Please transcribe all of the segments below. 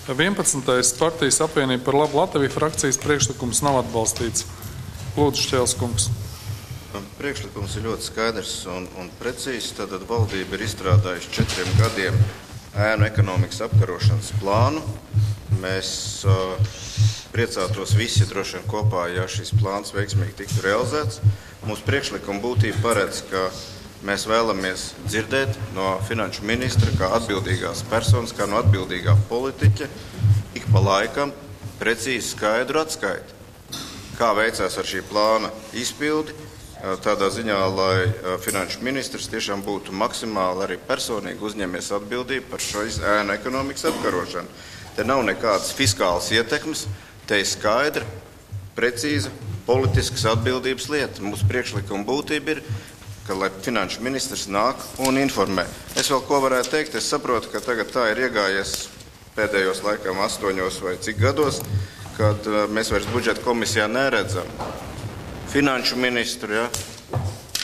11. partijas apvienība par labu Latviju frakcijas priekšlikums nav atbalstīts. Lūdzu, Šķēles kungs. Priekšlikums ir ļoti skaidrs un precīzs. Tātad valdība ir izstrādājusi 4 gadiem ēnu ekonomikas apkarošanas plānu. Mēs priecātos visi droši vien kopā, ja šis plāns veiksmīgi tiktu realizēts. Mūsu priekšlikuma būtība paredz, ka mēs vēlamies dzirdēt no finanšu ministra, kā atbildīgās personas, kā no atbildīgā politiķa, ik pa laikam precīzi skaidru atskaiti, kā veicās ar šī plāna izpildi, tādā ziņā, lai finanšu ministrs tiešām būtu maksimāli arī personīgi uzņemies atbildību par šo ēnu ekonomikas apkarošanu. Te nav nekādas fiskālas ietekmes, te ir skaidra, precīza politiskas atbildības lieta. Mūsu priekšlikuma būtība ir, ka lai finanšu ministrs nāk un informē. Es vēl ko varētu teikt, es saprotu, ka tagad tā ir iegājies pēdējos laikam 8 vai cik gados, kad mēs vairs budžeta komisijā neredzam finanšu ministru, ja,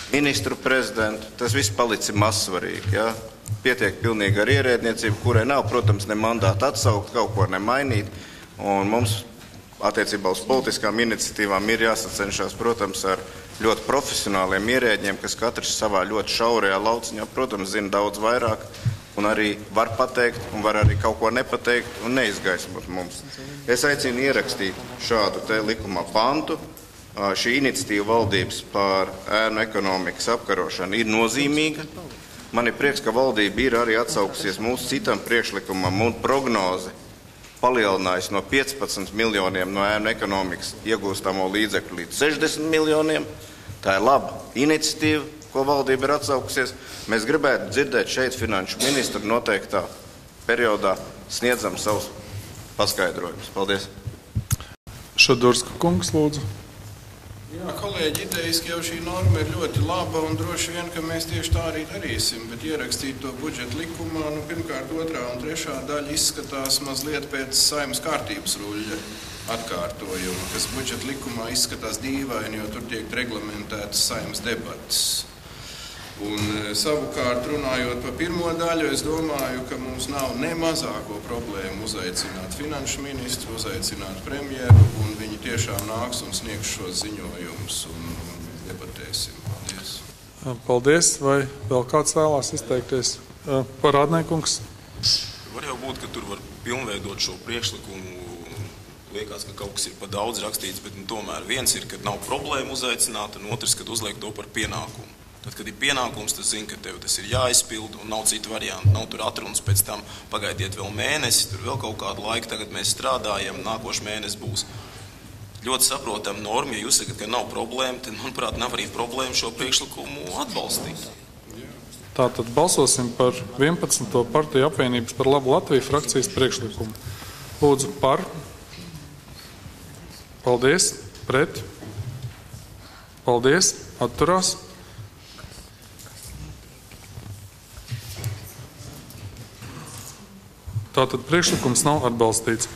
ministru prezidentu, tas viss palicis mazsvarīgi. Ja. Pietiek pilnīgi ar ierēdniecību, kurai nav, protams, ne mandāta atsaukt, kaut ko nemainīt, un mums attiecībā uz politiskām iniciatīvām ir jāsacenšās, protams, ar ļoti profesionāliem ierēģiem, kas katrs savā ļoti šaurajā lauciņā, protams, zina daudz vairāk un arī var pateikt un var arī kaut ko nepateikt un neizgaismot mums. Es aicinu ierakstīt šādu te likumā pantu. Šī iniciatīva valdības par ēnu ekonomikas apkarošanu ir nozīmīga. Man ir prieks, ka valdība ir arī atsaukusies mūsu citam priekšlikumam un prognozi palielinājusi no 15 miljoniem no ēnu ekonomikas iegūstamo līdzekļu līdz 60 miljoniem. Tā ir laba iniciatīva, ko valdība ir atsaukusies. Mēs gribētu dzirdēt šeit finanšu ministru noteiktā periodā sniedzam savus paskaidrojumus. Paldies. Šadurska kungs, lūdzu. Jā, kolēģi, idejiski jau šī norma ir ļoti laba un droši vien, ka mēs tieši tā arī darīsim, bet ierakstīt to budžeta likumā, pirmkārt, 2. un 3. daļa izskatās mazliet pēc Saeimas kārtības ruļļa atkārtojuma, kas budžeta likumā izskatās dīvaini, jo tur tiek reglamentētas Saeimas debatas. Un savukārt, runājot par 1. daļu, es domāju, ka mums nav ne mazāko problēmu uzaicināt finanšu ministru, uzaicināt premjeru, un viņi tiešām nāks un sniegs šos ziņojumus un debatēsim. Paldies. Paldies. Vai vēl kāds vēlās izteikties? Parādniekungs. Var jau būt, ka tur var pilnveidot šo priekšlikumu. Liekas, ka kaut kas ir pa daudz rakstīts, bet tomēr viens ir, ka nav problēma uzaicināt, un otrs, kad uzliek to par pienākumu. Tad, kad ir pienākums, tas zina, ka tev tas ir jāizpild un nav citu variantu. Nav tur atrunas pēc tam pagaidiet vēl mēnesi, tur vēl kaut kādu laiku, tagad mēs strādājam, nākošais mēnesis būs. Ļoti saprotam normu, ja jūs sakat, ka nav problēma, tad, manuprāt, nav arī problēma šo priekšlikumu atbalstīt. Tātad balsosim par 11. partiju apvienības par labu Latviju frakcijas priekšlikumu. Lūdzu, par. Paldies. Pret. Paldies. Atturās. Tātad priekšlikums nav atbalstīts.